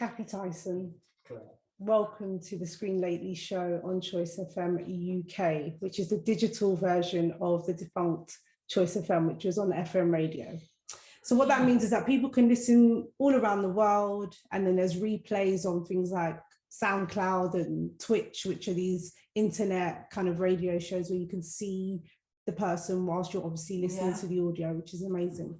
Cathy Tyson. Correct. Welcome to the Screenlately show on Choice FM UK, which is the digital version of the defunct Choice FM, which was on FM radio. So what that means is that people can listen all around the world, and then there's replays on things like SoundCloud and Twitch, which are these internet kind of radio shows where you can see the person whilst you're obviously listening to the audio, which is amazing.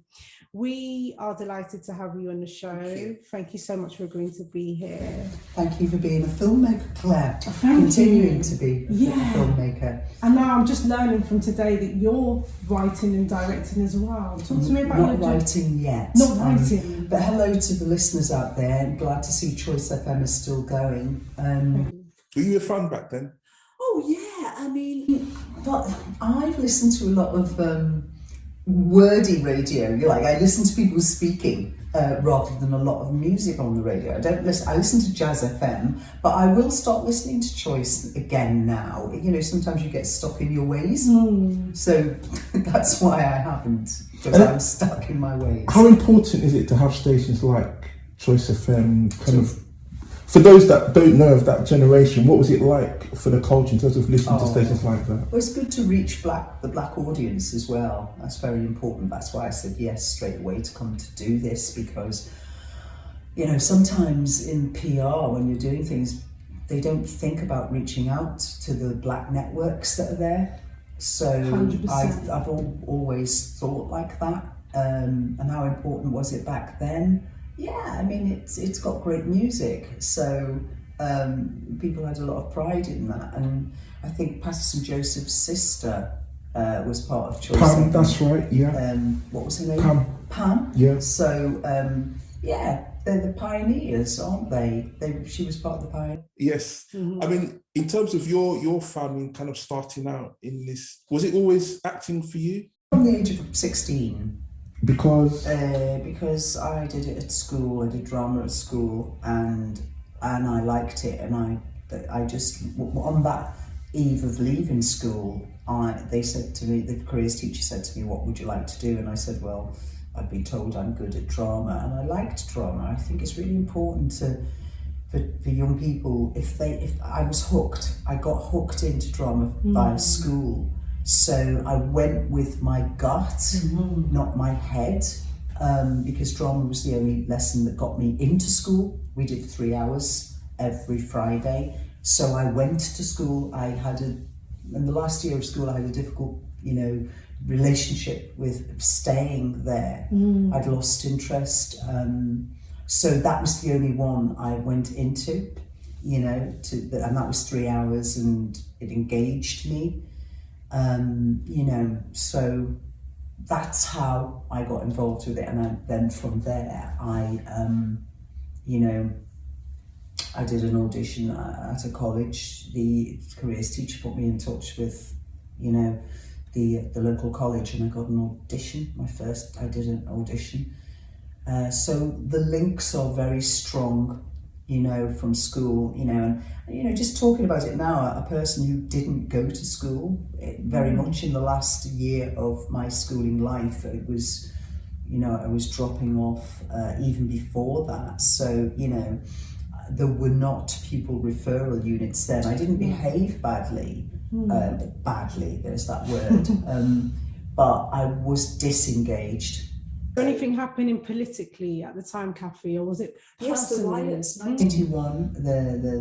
We are delighted to have you on the show. Thank you so much for agreeing to be here. Thank you for being a filmmaker, Claire. Continuing to be a filmmaker. And now I'm just learning from today that you're writing and directing as well. Talk to me about Not writing yet. Not writing. But hello to the listeners out there. I'm glad to see Choice FM is still going. Were you a fan back then? Oh yeah, I mean, but I've listened to a lot of wordy radio. I listen to people speaking rather than a lot of music on the radio. I listen to Jazz FM, but I will start listening to Choice again now. Sometimes you get stuck in your ways, so that's wwhy I haven't, because I'm stuck in my ways. How important is it to have stations like Choice FM kind of? For those that don't know of that generation, what was it like for the culture in terms of listening to stations like that? Well, it's good to reach the black audience as well. That's very important. That's why I said yes straight away to come to do this, because, sometimes in PR, when you're doing things, they don't think about reaching out to the black networks that are there. So 100%. I've always thought like that. And how important was it back then? Yeah, I mean, it's got great music, so people had a lot of pride in that, and I think Pastor St. Joseph's sister was part of Choice. Pam, that's right, yeah. What was her name? Pam? Yeah. So, they're the pioneers, aren't they? She was part of the pioneers. Yes. Mm-hmm. I mean, in terms of your family kind of starting out in this, was it always acting for you? From the age of 16. Because I did it at school. I did drama at school, and I liked it. And I just, on that eve of leaving school, they said to me, the careers teacher said to me, "What would you like to do?" And I said, "Well, I've been told I'm good at drama," and I liked drama. I think it's really important for young people. If I was hooked, I got hooked into drama by school. So I went with my gut, not my head, because drama was the only lesson that got me into school. We did 3 hours every Friday. So I went to school. In the last year of school, I had a difficult, relationship with staying there. I'd lost interest. So that was the only one I went into, and that was 3 hours, and it engaged me. So that's how I got involved with it, and then from there, I did an audition at a college. The careers teacher put me in touch with, the local college, and I got an audition. I did an audition. So the links are very strong, from school, and just talking about it now, a person who didn't go to school very much in the last year of my schooling life, it was, I was dropping off even before that. So, there were not pupil referral units then. I didn't behave badly, there's that word, but I was disengaged. Was anything happening politically at the time, Cathy, or was it Yes, the riots. 1991,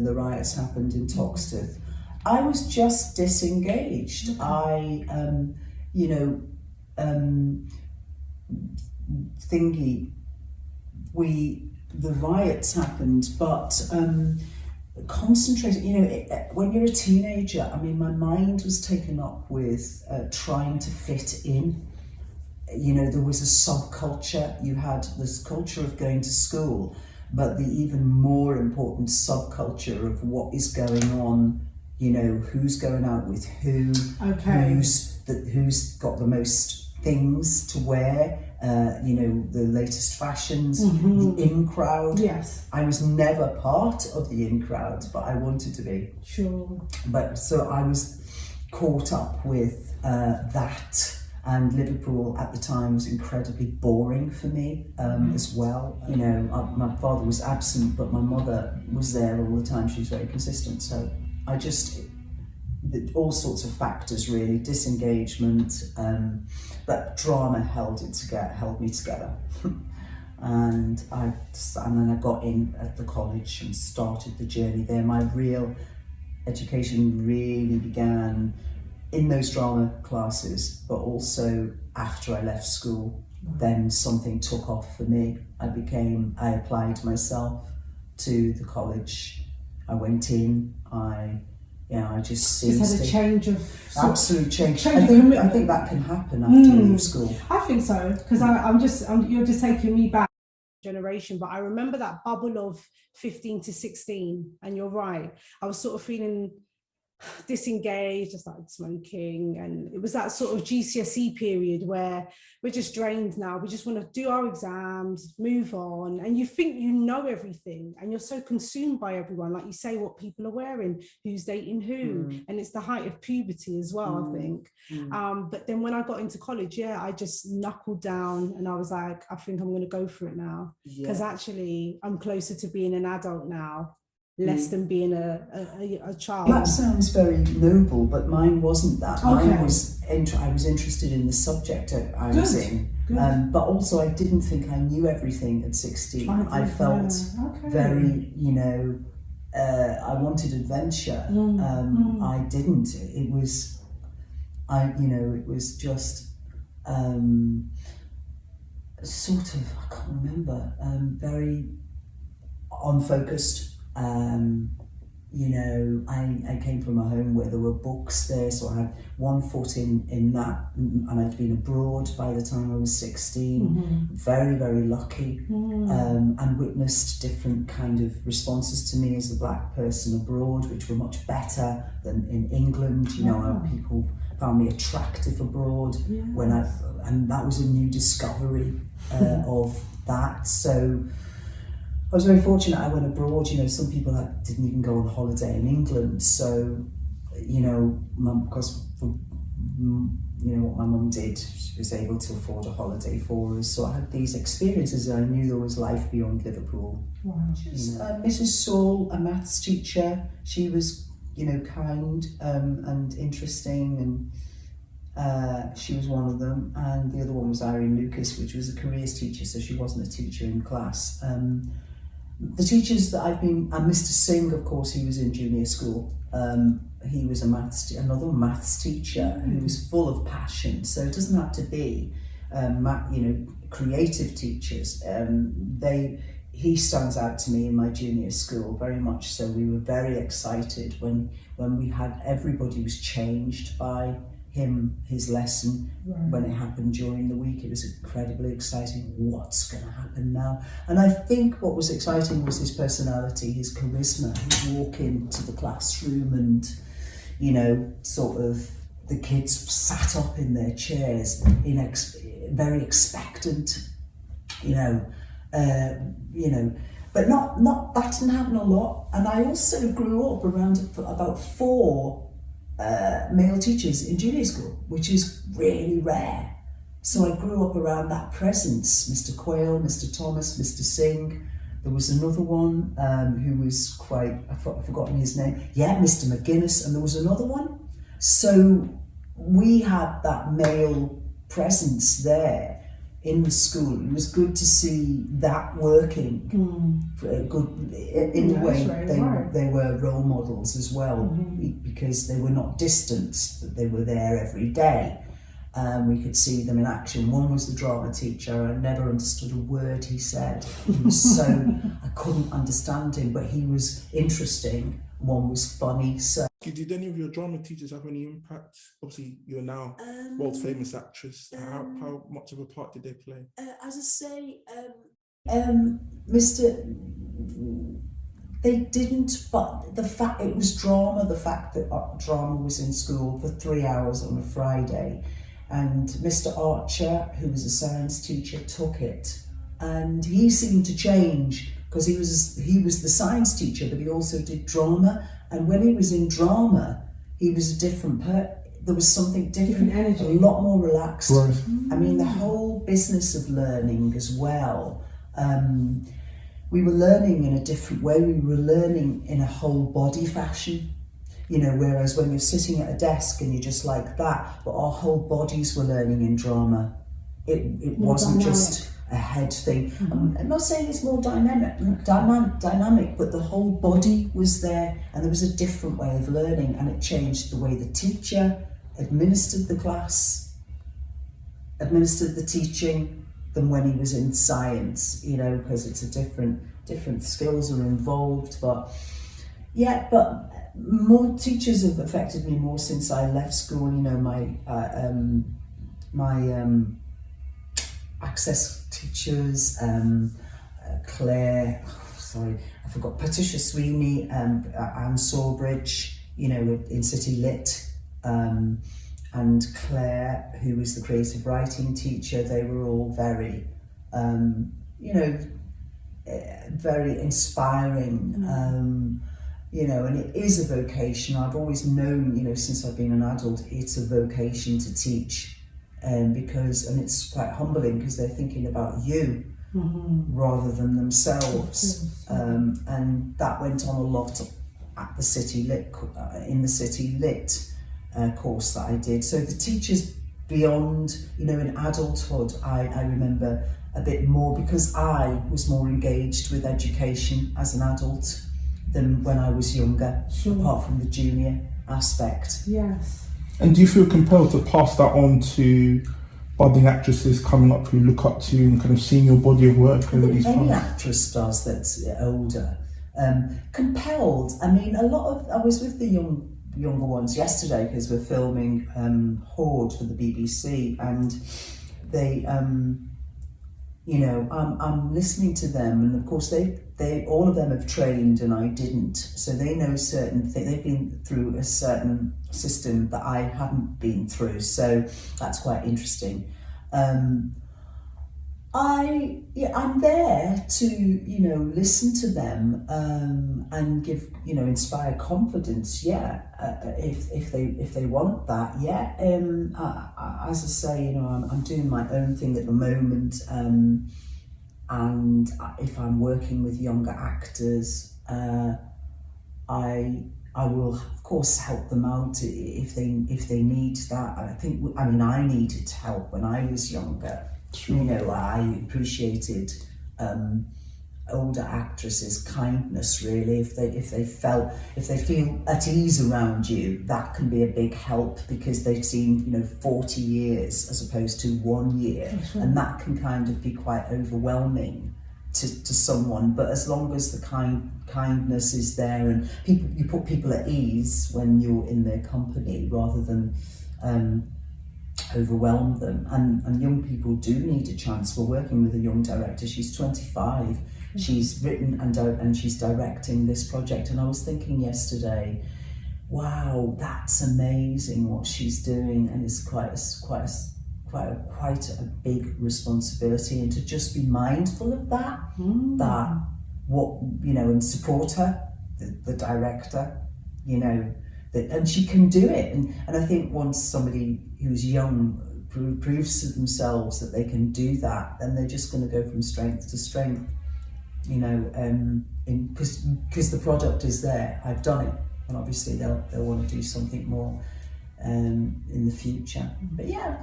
the riots happened in Toxteth. I was just disengaged. I, the riots happened, but concentrating, when you're a teenager, I mean, my mind was taken up with trying to fit in. There was a subculture. You had this culture of going to school, but the even more important subculture of what is going on, who's going out with who, who's got the most things to wear, the latest fashions, the in crowd. Yes. I was never part of the in crowd, but I wanted to be. Sure. But so I was caught up with that. And Liverpool at the time was incredibly boring for me as well. You know, my father was absent, but my mother was there all the time. She was very consistent. So I just, all sorts of factors really, disengagement, but drama held me together. And then I got in at the college and started the journey there. My real education really began in those drama classes, but also after I left school. Then something took off for me. I applied myself to the college. I went in, I just seized Just had a change of absolute change. I think that can happen after you leave school. I think so, because you're just taking me back generation, but I remember that bubble of 15 to 16, and you're right, I was sort of feeling disengaged. I started smoking, and it was that sort of GCSE period where we're just drained now. We just want to do our exams, move on, and you think you know everything, and you're so consumed by everyone, like you say, what people are wearing, who's dating who, and it's the height of puberty as well, I think. But then when I got into college, I just knuckled down, and I was like, I think I'm going to go for it now, because actually I'm closer to being an adult now, less than being a child. That sounds very noble, but mine wasn't that. Mine was, I was interested in the subject I was in, but also I didn't think I knew everything at 16. I felt very, I wanted adventure. I didn't. It was just sort of, I can't remember, very unfocused. I came from a home where there were books there, so I had one foot in that, and I'd been abroad by the time I was 16, very, very lucky, and witnessed different kind of responses to me as a black person abroad, which were much better than in England. People found me attractive abroad, and that was a new discovery of that. So I was very fortunate. I went abroad. Some people didn't even go on holiday in England. So, because what my mum did, she was able to afford a holiday for us. So I had these experiences, and I knew there was life beyond Liverpool. Wow. Mrs. Saul, a maths teacher, she was, kind and interesting, and she was one of them. And the other one was Irene Lucas, which was a careers teacher, so she wasn't a teacher in class. The teachers that I've been, and Mr. Singh, of course, he was in junior school. He was another maths teacher who was full of passion. So it doesn't have to be, creative teachers. He stands out to me in my junior school very much. So we were very excited when we had, everybody was changed by his lesson. When it happened during the week, it was incredibly exciting. What's going to happen now? And I think what was exciting was his personality, his charisma. He'd walk into the classroom and, sort of the kids sat up in their chairs, very expectant, but not that didn't happen a lot. And I also grew up around about 4 male teachers in junior school, which is really rare. So I grew up around that presence. Mr. Quayle, Mr. Thomas, Mr. Singh. There was another one who was I've forgotten his name. Yeah, Mr. McGuinness, and there was another one. So we had that male presence there in the school. It was good to see that working. In a way, they were role models as well, because they were not distanced, that they were there every day. We could see them in action. One was the drama teacher. I never understood a word he said. He was I couldn't understand him, but he was interesting. One was funny. So, did any of your drama teachers have any impact? Obviously, you're now world famous actress. How much of a part did they play? As I say, they didn't, but the fact it was drama, the fact that drama was in school for 3 hours on a Friday, and Mr. Archer, who was a science teacher, took it, and he seemed to change, because he was the science teacher, but he also did drama, and when he was in drama, he was a different there was something different, energy, a lot more relaxed. Right. I mean, the whole business of learning as well. We were learning in a different way. We were learning in a whole body fashion. You know, whereas when you're sitting at a desk and you're just like that, but our whole bodies were learning in drama. It wasn't just a head thing. I'm not saying it's more dynamic, but the whole body was there, and there was a different way of learning, and it changed the way the teacher administered the class, administered the teaching than when he was in science, you know, because it's a different skills are involved. But yeah, but more teachers have affected me more since I left school. You know, my access teachers, Claire, I forgot, Patricia Sweeney, Anne Sawbridge, you know, in City Lit, and Claire, who was the creative writing teacher. They were all very, you know, very inspiring, you know, and it is a vocation. I've always known, you know, since I've been an adult, it's a vocation to teach. And it's quite humbling because they're thinking about you rather than themselves. And that went on a lot at the City Lit, in the City Lit course that I did. So the teachers beyond, you know, in adulthood, I remember a bit more because I was more engaged with education as an adult than when I was younger, apart from the junior aspect. Yes. And do you feel compelled to pass that on to budding actresses coming up who look up to you and kind of seeing your body of work over these Any times? actress does that's older. Compelled. I mean, I was with the younger ones yesterday because we're filming Horde for the BBC, and they, you know, I'm listening to them, and of course they all of them have trained and I didn't, so they know certain things. They've been through a certain system that I haven't been through, so that's quite interesting. I'm there to, you know, listen to them and give, you know, inspire confidence. If they want that. As I say, you know, I'm doing my own thing at the moment, and if I'm working with younger actors, I will of course help them out if they need that. I needed help when I was younger. Sure. You know, I appreciated older actresses' kindness. Really, if they feel at ease around you, that can be a big help because they've seen, you know, 40 years as opposed to 1 year, and that can kind of be quite overwhelming to someone. But as long as the kindness is there, and you put people at ease when you're in their company rather than overwhelm them. And young people do need a chance. We're working with a young director. She's 25. She's written and she's directing this project. And I was thinking yesterday, wow, that's amazing what she's doing, and it's quite a big responsibility. And to just be mindful of that, that what, you know, and support her, the director, you know. And she can do it, and I think once somebody who's young proves to themselves that they can do that, then they're just going to go from strength to strength, you know. Because the product is there, I've done it, and obviously they'll want to do something more in the future. But yeah,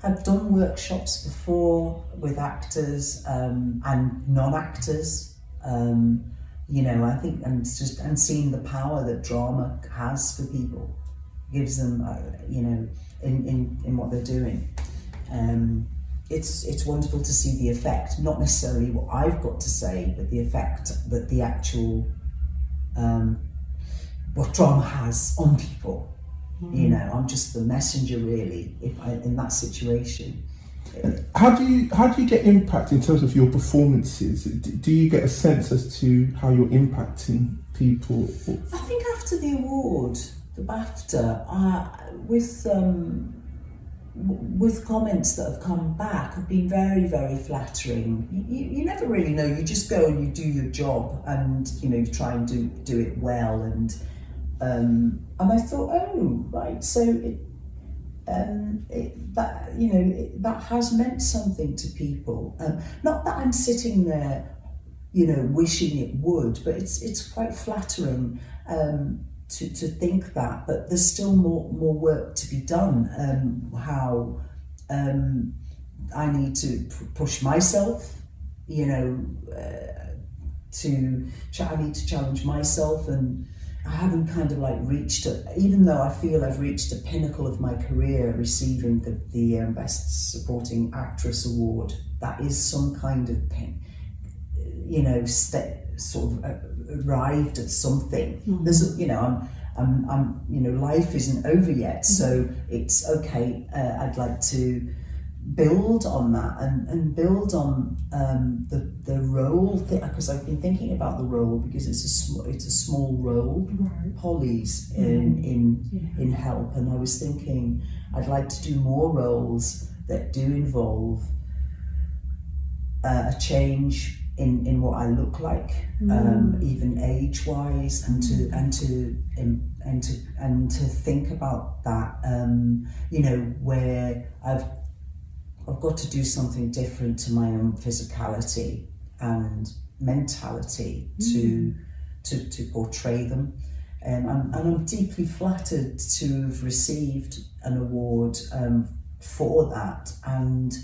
I've done workshops before with actors and non-actors. You know, I think, and seeing the power that drama has for people, gives them, you know, in what they're doing. It's wonderful to see the effect, not necessarily what I've got to say, but the effect that the actual, what drama has on people. You know, I'm just the messenger really, in that situation. How do you get impact in terms of your performances? Do you get a sense as to how you're impacting people? I think after the award, the BAFTA, with comments that have come back, have been very, very flattering. You never really know. You just go and you do your job, and you know, you try and do it well, and And I thought, oh, right, so that has meant something to people. Not that I'm sitting there, wishing it would, but it's quite flattering to think that. But there's still more work to be done. How I need to push myself, I need to challenge myself, and I haven't kind of like reached it, even though I feel I've reached the pinnacle of my career, receiving the Best Supporting Actress award. That is some kind of sort of arrived at something. There's, life isn't over yet, so it's okay. I'd like to build on that and build on the role, because I've been thinking about the role, because it's a small role. Right. Polly's in Help, and I was thinking I'd like to do more roles that do involve a change in what I look like, even age-wise, and to think about that, where I've got to do something different to my own physicality and mentality to portray them, and I'm deeply flattered to have received an award for that, and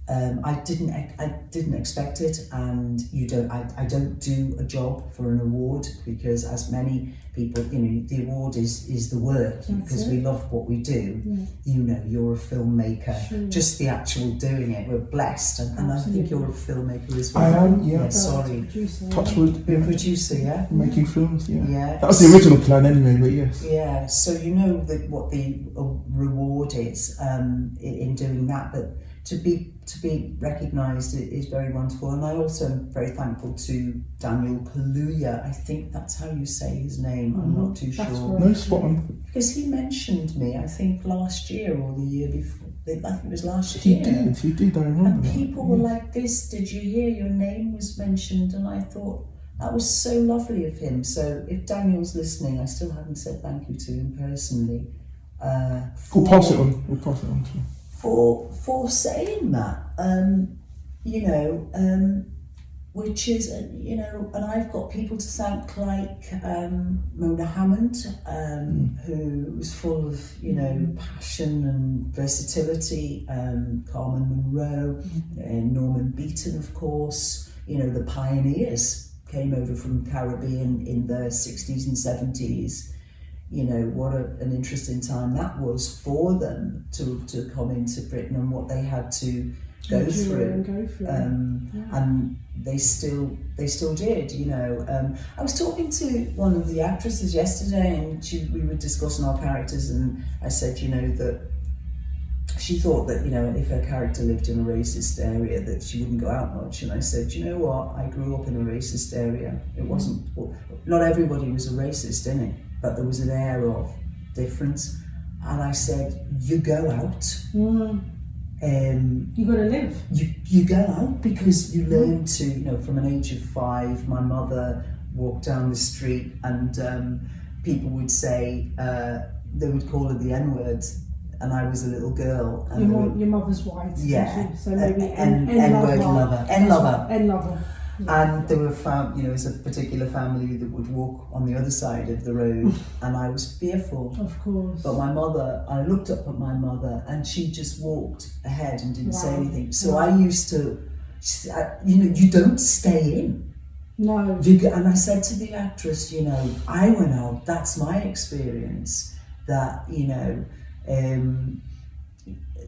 I didn't expect it, and I don't do a job for an award, because as many people, the award is the work, because we love what we do. You're a filmmaker. Sure. Just the actual doing it, we're blessed, and I think you're a filmmaker as well. I am, yeah. Sorry. Touchwood. You're a producer, yeah? Making films, yeah. Yeah. That was the original plan anyway, but yes. Yeah, so what the reward is in doing that, but to be recognised is very wonderful. And I also am very thankful to Daniel Kaluuya. I think that's how you say his name. I'm not too sure. Right. No, spot on. Because he mentioned me, I think last year or the year before. I think it was last year. He did, I remember. And people were like, did you hear your name was mentioned? And I thought, that was so lovely of him. So if Daniel's listening, I still haven't said thank you to him personally. We'll pass it on to him. For saying that, which is, and I've got people to thank like Mona Hammond, who was full of, passion and versatility, Carmen Munro, and Norman Beaton, of course, the pioneers came over from the Caribbean in the 60s and 70s. What an interesting time that was for them to come into Britain, and what they had to go through. And they still did. I was talking to one of the actresses yesterday, and we were discussing our characters, and I said, that she thought that, if her character lived in a racist area, that she wouldn't go out much. And I said, you know what? I grew up in a racist area. It wasn't, not everybody was a racist in it, but there was an air of difference. And I said, you go out. You got to live. You go out because you learn to, from an age of 5, my mother walked down the street, and people would say, they would call her the N-word, and I was a little girl. And your mother's white. Yeah. So maybe N-word lover. N-lover. N-lover. And there were there was a particular family that would walk on the other side of the road, and I was fearful. Of course. But my mother, I looked up at my mother, and she just walked ahead and didn't say anything. So I used to, you don't stay in. No. And I said to the actress, I went out. That's my experience. That you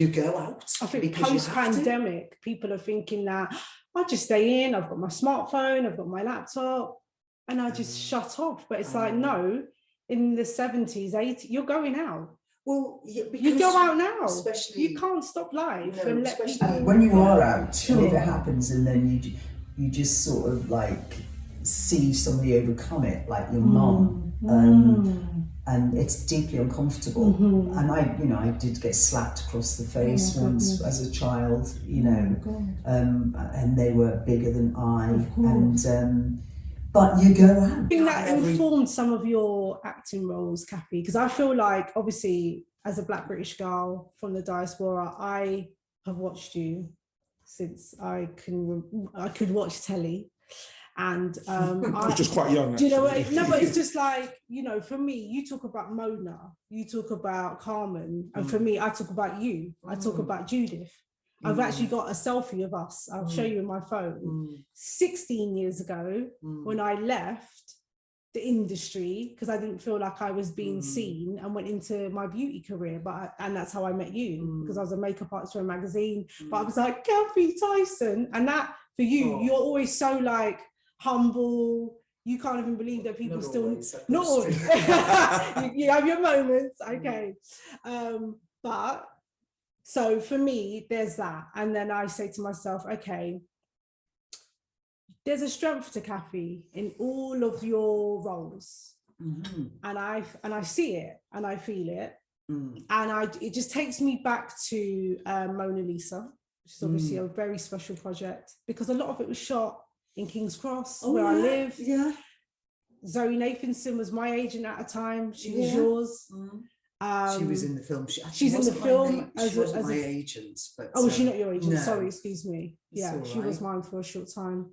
go out. I think post-pandemic, people are thinking that I just stay in, I've got my smartphone, I've got my laptop, and I just shut off. But it's like, no, in the 70s, 80s, you're going out. Well, yeah, you go out now. Especially, you can't stop life. And let people, when you are out, and if it happens, and then you just sort of like see somebody overcome it, like your mum. And it's deeply uncomfortable. And I did get slapped across the face once as a child, and they were bigger than I, and but you go out. I think that informed some of your acting roles, Cathy, because I feel like, obviously, as a Black British girl from the diaspora, I have watched you since I could watch telly. And I was just quite young. Do you know what? No, but it's just like, you know, for me, you talk about Mona, you talk about Carmen, and for me, I talk about you. I talk about Judith. I've actually got a selfie of us. I'll show you in my phone. 16 years ago, when I left the industry, because I didn't feel like I was being seen, and went into my beauty career. And that's how I met you, because I was a makeup artist for a magazine. But I was like, Cathy Tyson. And that, for you, you're always so like humble. You can't even believe that people not always. You have your moments, okay. But so for me, there's that. And then I say to myself, okay, there's a strength to Cathy in all of your roles. And I see it and I feel it. And it just takes me back to Mona Lisa, which is obviously a very special project, because a lot of it was shot in King's Cross, where I live. Zoe Nathanson was my agent at a time. She was yours. She was in the film. She's in the film. She wasn't my agent, but oh, was she not your agent? No. Sorry, excuse me. Yeah, she was mine for a short time.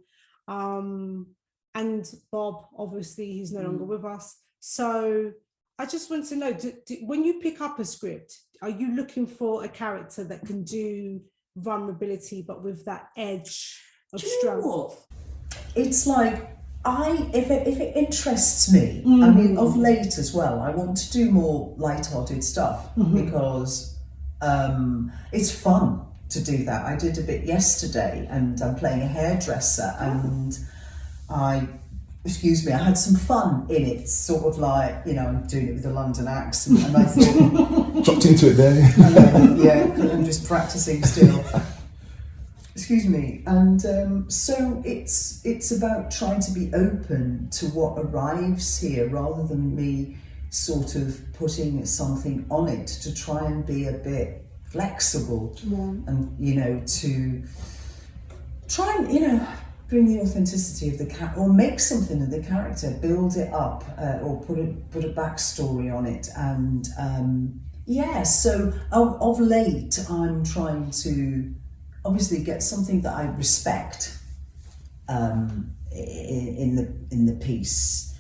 And Bob, obviously, he's no longer with us. So I just want to know, when you pick up a script, are you looking for a character that can do vulnerability, but with that edge of strength? It's like, if it interests me, I mean, of late as well, I want to do more light-hearted stuff because it's fun to do that. I did a bit yesterday, and I'm playing a hairdresser, and I had some fun in it, sort of like, you know, I'm doing it with a London accent, and I thought... Dropped into it there. Yeah, I'm just practicing still. Excuse me. And so it's about trying to be open to what arrives here, rather than me sort of putting something on it, to try and be a bit flexible and, you know, to try and, you know, bring the authenticity of the character, or make something of the character, build it up, or put a backstory on it. And so of late I'm trying to obviously get something that I respect in the piece,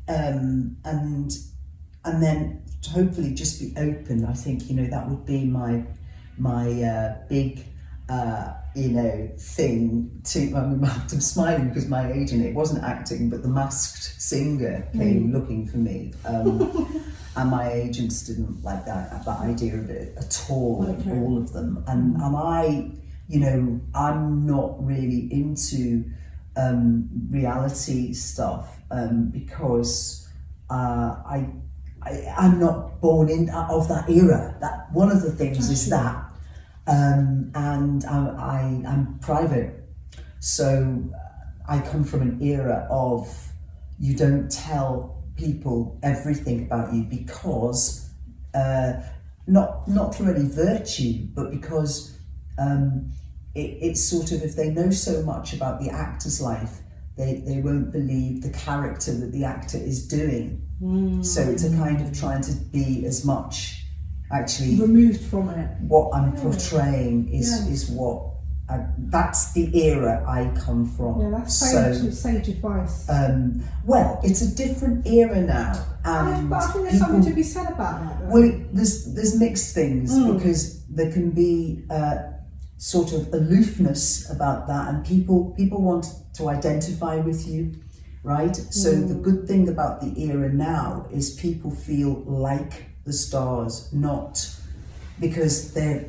and then hopefully just be open. I think, you know, that would be my big you know, thing to. I mean, I'm smiling because my agent, it wasn't acting, but the Masked Singer came looking for me, and my agents didn't like that idea of it at all. All of them, and I, you know, I'm not really into reality stuff because I'm not born in of that era. That one of the things is that, and I'm private, so I come from an era of you don't tell people everything about you, because not through any virtue, but because it's sort of, if they know so much about the actor's life, they won't believe the character that the actor is doing. So it's a kind of trying to be as much actually removed from it. What I'm portraying is what that's the era I come from. Yeah, that's sage advice. Well, it's a different era now, and but I think there's something to be said about that, though. Well, there's mixed things, because there can be sort of aloofness about that, and people want to identify with you, right? So the good thing about the era now is people feel like the stars, not because they're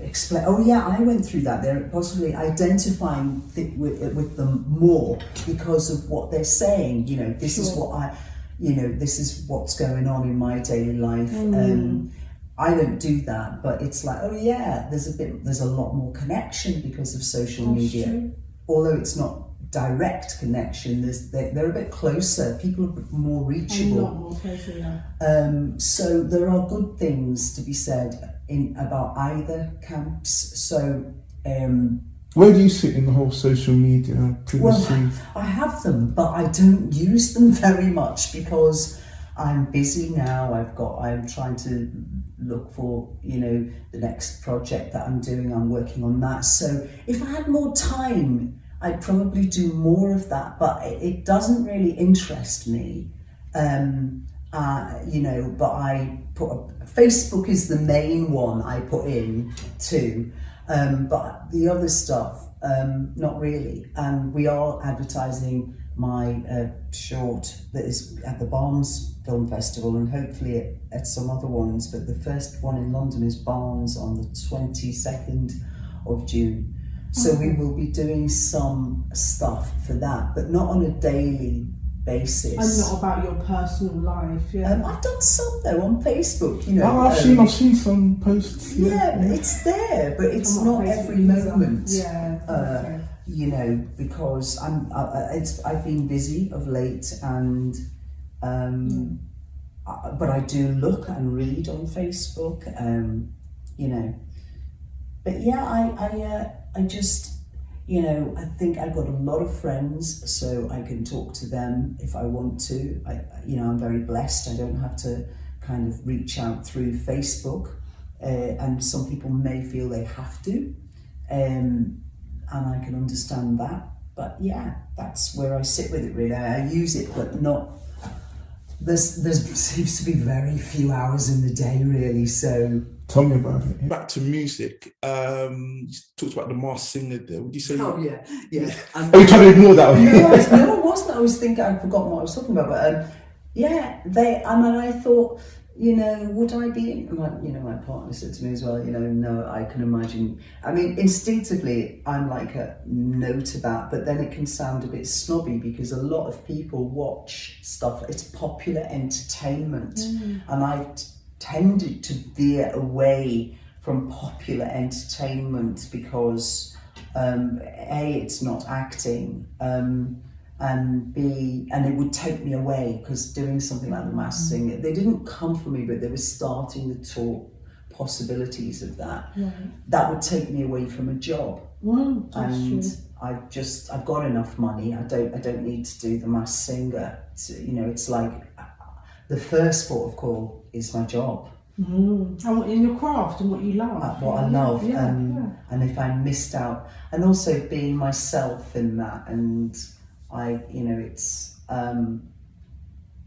oh yeah, I went through that. They're possibly identifying with them more because of what they're saying. You know, this is what this is what's going on in my daily life. I don't do that, but it's like, oh yeah, there's a lot more connection because of social media. True. Although it's not direct connection, they're a bit closer. People are a bit more reachable. A lot more closer, yeah. So there are good things to be said about either camps. So Where do you sit in the whole social media privacy? Well, I have them, but I don't use them very much because I'm busy now. I'm trying to look for, the next project that I'm doing. I'm working on that. So if I had more time, I'd probably do more of that, but it doesn't really interest me. But I Facebook is the main one I put in too. But the other stuff, not really. And we are advertising my short that is at the Barnes Film Festival and hopefully at some other ones. But the first one in London is Barnes on the 22nd of June. So we will be doing some stuff for that, but not on a daily basis. And not about your personal life, yeah. I've done some though on Facebook, I've seen some posts. Yeah, it's there, but it's I'm not a Facebook every user. moment. Yeah. Okay. Because I've been busy of late, and but I do look and read on Facebook, But yeah, I just. I think I've got a lot of friends, so I can talk to them if I want to. I'm very blessed. I don't have to kind of reach out through Facebook, and some people may feel they have to, and I can understand that. But yeah, that's where I sit with it really. I use it, but not. There seems to be very few hours in the day really, so. Tell me about it. Back to music. You talked about the Masked Singer there. Would you say? Oh yeah. Are you trying to ignore that one? No, I wasn't. I was thinking I'd forgotten what I was talking about. But I thought, would I be? My partner said to me as well. No, I can imagine. I mean, instinctively, I'm like a no to that. But then it can sound a bit snobby because a lot of people watch stuff. It's popular entertainment, and I've tended to veer away from popular entertainment because A, it's not acting, and B, and it would take me away because doing something like the Masked Singer, they didn't come for me, but they were starting to talk possibilities of that. Right. That would take me away from a job. And true. I've got enough money. I don't need to do the Masked Singer. It's like the first port of call is my job. And what in your craft and what you love. What I love, Yeah. And if I missed out, and also being myself in that, and it's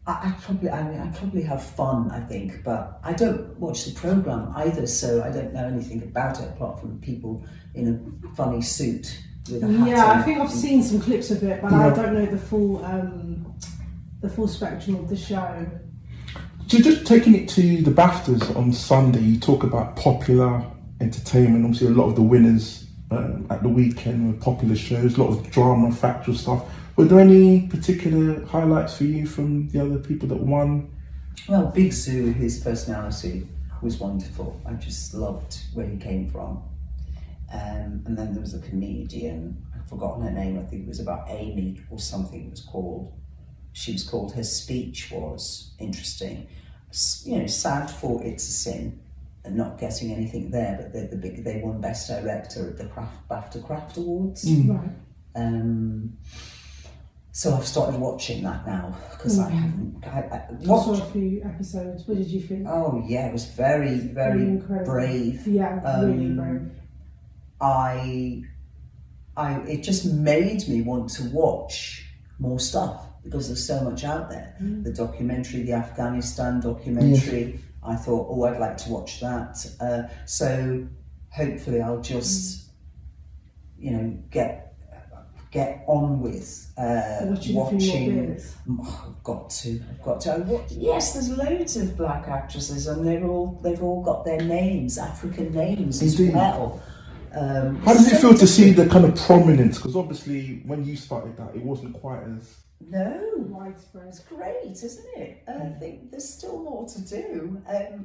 I probably have fun, I think, but I don't watch the programme either, so I don't know anything about it apart from people in a funny suit with a hat. Yeah, I think I've seen some clips of it, but I don't know the full spectrum of the show. So just taking it to the BAFTAs on Sunday, you talk about popular entertainment. Obviously, a lot of the winners at the weekend were popular shows, a lot of drama, factual stuff. Were there any particular highlights for you from the other people that won? Well, Big Zoo, his personality was wonderful. I just loved where he came from. And then there was a comedian, I've forgotten her name, I think it was about Amy or something it was called. She was called, her speech was interesting. Sad for It's a Sin and not getting anything there, but they won Best Director at the BAFTA Craft Awards. Right. So I've started watching that now because I haven't. I saw a few episodes. What did you think? Oh yeah, it was very, very incredible. brave. Yeah, really brave. It just made me want to watch more stuff because there's so much out there. The documentary, the Afghanistan documentary, I thought, I'd like to watch that. So hopefully I'll just, get on with watching. I've got to. Yes, there's loads of black actresses, and they've all got their names, African names as well. How does it feel to see the kind of prominence? Because obviously, when you started that, it wasn't quite as widespread. It's great, isn't it? I think there's still more to do.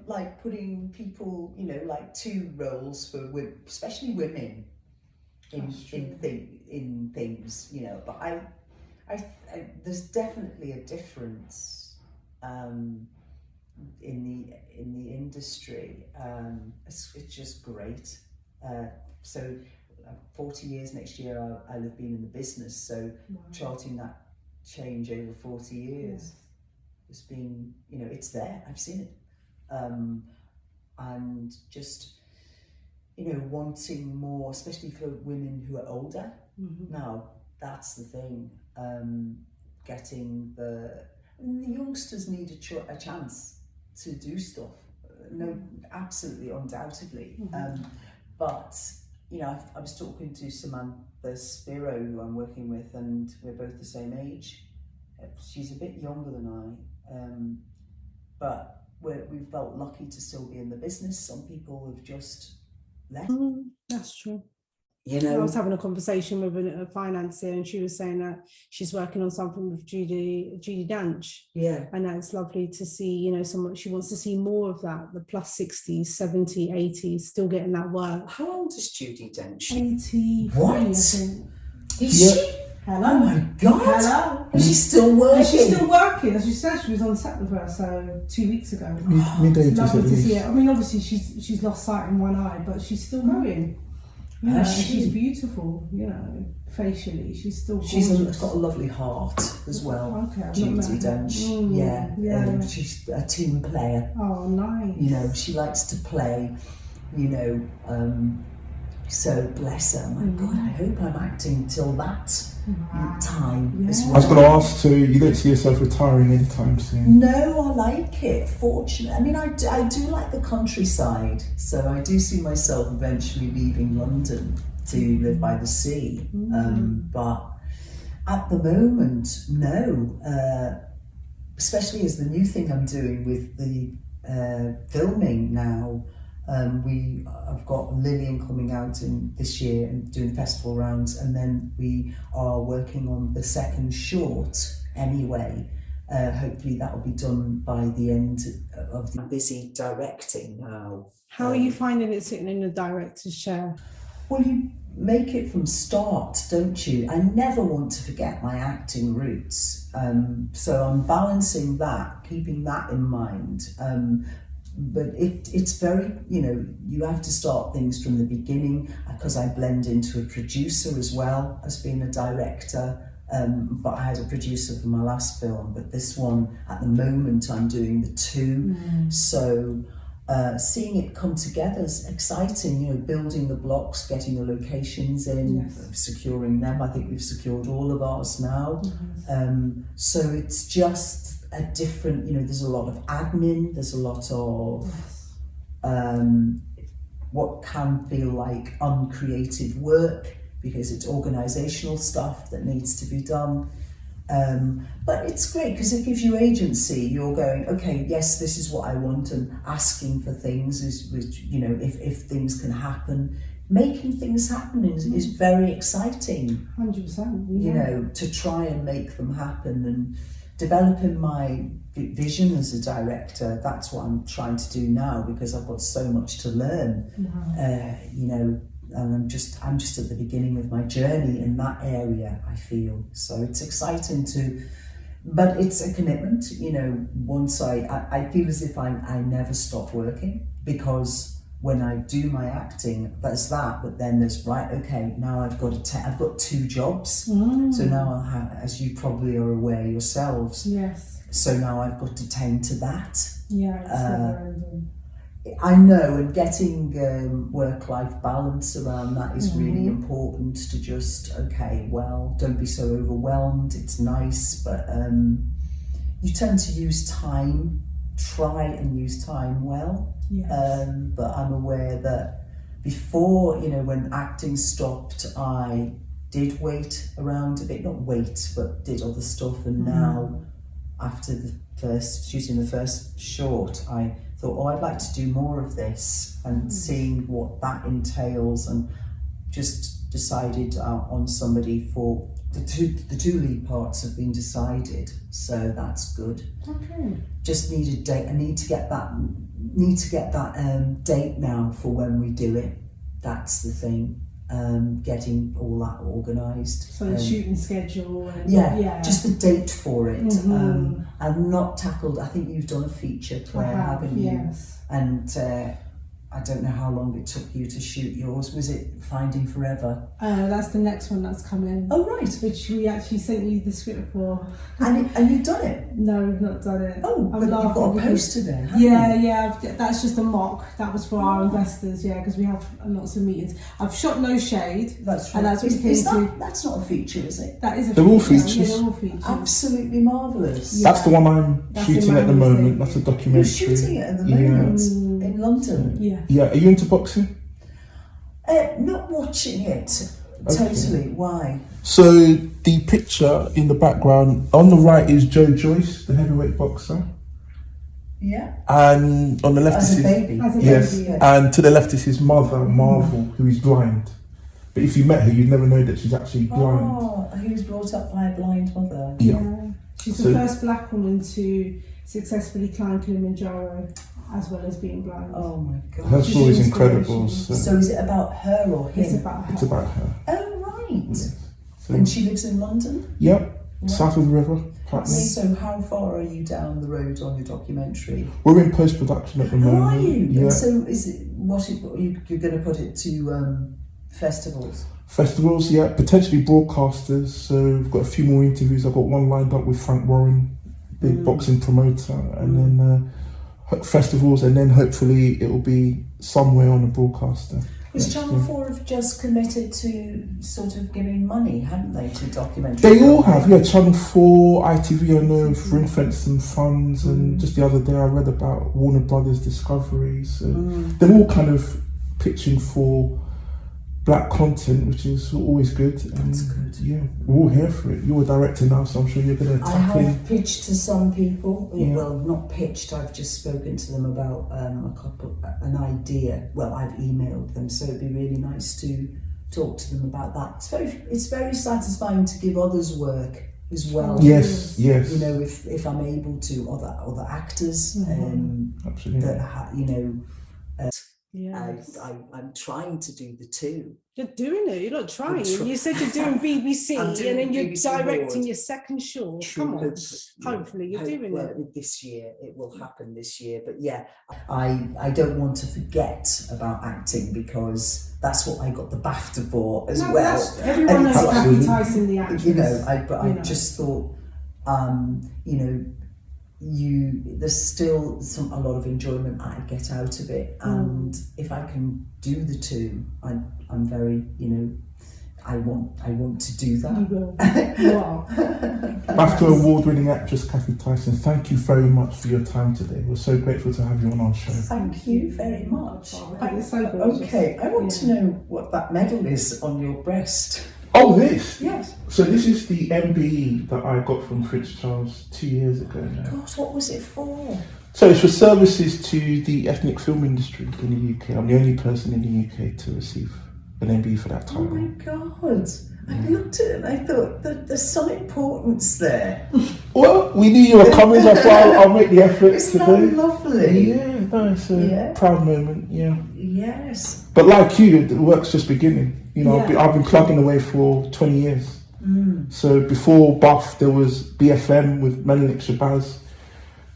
Like putting people, like two roles for women, especially women, in things, But I there's definitely a difference in the industry. It's just great. So 40 years next year I'll have been in the business, so charting that change over 40 years has been, you know, it's there, I've seen it. And just, you know, wanting more, especially for women who are older. Now, that's the thing, getting the youngsters need a chance to do stuff. No, absolutely, undoubtedly. But, you know, I was talking to Samantha Spiro, who I'm working with, and we're both the same age. She's a bit younger than I, but we felt lucky to still be in the business. Some people have just left. That's true. You know, I was having a conversation with a financier, and she was saying that she's working on something with Judy Dench. Yeah. And that's lovely to see, you know, she wants to see more of that, the plus 60s, 70s, 80s, still getting that work. How old is Judy Dench? 83, What? I think. Is she? Hello. Oh my God. Hello. Is she still working? And she's still working, as you said. She was on set with her, so 2 weeks ago. Mid-80s Lovely at to see least. her. I mean, obviously she's lost sight in one eye, but she's still going. You know, she's beautiful, you know, facially. She's still gorgeous. She's got a lovely heart as well. Okay, I've Judy not met her. Dench. Yeah. She's a team player. Oh, nice. You know, she likes to play, you know, so bless her. My God, I hope I'm acting till that time as well. I was going to ask too, you don't see yourself retiring anytime soon? No, I like it, fortunately. I mean, I do like the countryside, so I do see myself eventually leaving London to live by the sea. But at the moment, no. Especially as the new thing I'm doing with the filming now. I've got Lillian coming out in this year and doing festival rounds, and then we are working on the second short anyway. Hopefully that will be done by the end of the... I'm busy directing now. How are you finding it sitting in the director's chair? Well, you make it from start, don't you? I never want to forget my acting roots. So I'm balancing that, keeping that in mind. But it's very, you know, you have to start things from the beginning, because I blend into a producer as well as being a director. But I had a producer for my last film, but this one at the moment I'm doing the two. So seeing it come together is exciting, you know, building the blocks, getting the locations in, securing them. I think we've secured all of ours now. So it's just a different, you know, there's a lot of admin, there's a lot of what can feel like uncreative work, because it's organisational stuff that needs to be done. But it's great because it gives you agency. You're going, okay, yes, this is what I want, and asking for things is, you know, if things can happen. Making things happen is very exciting. 100%. You know, to try and make them happen, and developing my vision as a director. That's what I'm trying to do now, because I've got so much to learn. You know, and I'm just at the beginning of my journey in that area, I feel. So it's exciting but it's a commitment, you know. Once I feel as if I never stop working, because when I do my acting, there's that, but then there's, right, okay, now I've got two jobs. So now I'll have, as you probably are aware yourselves. Yes. So now I've got to tend to that. Yeah, it's never ending. I know, and getting work-life balance around that is really important. To just, okay, well, don't be so overwhelmed. It's nice, but you tend to try and use time well. Yes. But I'm aware that before, you know, when acting stopped, I did wait around a bit, not wait, but did other stuff. And now, after shooting the first short, I thought, I'd like to do more of this, and seeing what that entails, and just decided on somebody for the two lead parts have been decided, so that's good. Okay. Just need a date. I need to get that date now for when we do it. That's the thing. Getting all that organised. So the shooting schedule. And just the date for it. I've not tackled. I think you've done a feature, Claire, haven't you? Yes. And I don't know how long it took you to shoot yours. Was it Finding Forever? That's the next one that's coming. Oh, right. Which we actually sent you the script for. And you've done it? No, we've not done it. Oh, but you've got a poster there, haven't yeah, you? yeah. That's just a mock. That was for our investors, yeah, because we have lots of meetings. I've shot No Shade. That's right. And that's what That's not a feature, is it? That is a They're all feature. features. Yeah, they're all features. Absolutely marvellous. Yeah. That's the one I'm shooting at the moment. That's a documentary. You're shooting it at the moment in London. Yeah. Yeah. Are you into boxing? Not watching it totally. Why? So the picture in the background on the right is Joe Joyce, the heavyweight boxer, Yeah. and on the left As is a baby. As a yes, baby, yeah. and to the left is his mother, Marvel, who is blind. But if you met her, you'd never know that she's actually blind. Oh, he was brought up by a blind mother. Yeah. She's So- the first black woman to successfully climb Kilimanjaro, as well as being blind. Oh my God. Her She's story's an incredible. inspiration. So So is it about her or him? It's about her. it's about her. Oh, right. So, And she lives in London? yep, south of the river, Putney. So how far are you down the road on your documentary? We're in post production at the How moment. are you? Yeah. And so is it you're going to put it to festivals? Festivals, yeah, potentially broadcasters. So we've got a few more interviews. I've got one lined up with Frank Warren, big boxing promoter, and then festivals, and then hopefully it will be somewhere on a broadcaster. Because Channel 4 have just committed to sort of giving money, haven't they, to documentaries? They all have, yeah. Channel 4, ITV, I know, ring fenced some funds, and just the other day I read about Warner Brothers Discovery. So they're all kind of pitching for black content, which is always good. And That's good. yeah, we're all here for it. You're a director now, so I'm sure you're going to I tap in. have pitched to some people. Yeah. Well, not pitched. I've just spoken to them about an idea. Well, I've emailed them, so it'd be really nice to talk to them about that. It's very satisfying to give others work as well. Yes, yes. You know, if I'm able to, other actors, Absolutely. Yeah. I'm trying to do the two. You're doing it. You're not trying. try- You said you're doing BBC, I'm doing and then you're BBC directing Awards. your second short. True, Come on. yeah. Hopefully, you're doing well, it. with this year, it will happen this year. But yeah, I don't want to forget about acting because that's what I got the BAFTA for as No, well. everyone And knows it's Cathy like, Tyson, the actress. You know, I You know. just thought, there's still a lot of enjoyment I get out of it, and if I can do the two, I'm very, I want to do that. You will. You are. BAFTA award-winning actress Cathy Tyson, thank you very much for your time today. We're so grateful to have you on our show. Thank you very much. It's so gorgeous. Okay, I want to know what that medal is on your breast. Oh, this? Yes. So this is the MBE that I got from Prince Charles 2 years ago now. Gosh, what was it for? So it's for services to the ethnic film industry in the UK. I'm the only person in the UK to receive an MBE for that Oh my title. God. I looked at it and I thought that there's some importance there. Well, we knew you were coming, so I thought I'll make the effort Isn't today. that lovely? Yeah, no, it's a Yeah. proud moment, yeah. Yes. But like you, the work's just beginning. You know, Yeah. I've been plugging away for 20 years. So before Buff, there was BFM with Menelik Shabazz,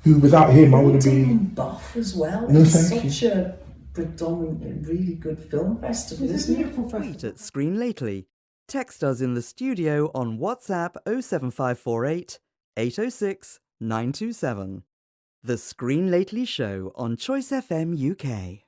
who without him, I wouldn't be... Buff as well. No, It's thank you. such a predominantly really good film festival, It's a isn't it? beautiful Tweet festival. at Screenlately. Text us in the studio on WhatsApp 07548 806 927. The Screenlately Show on Choice FM UK.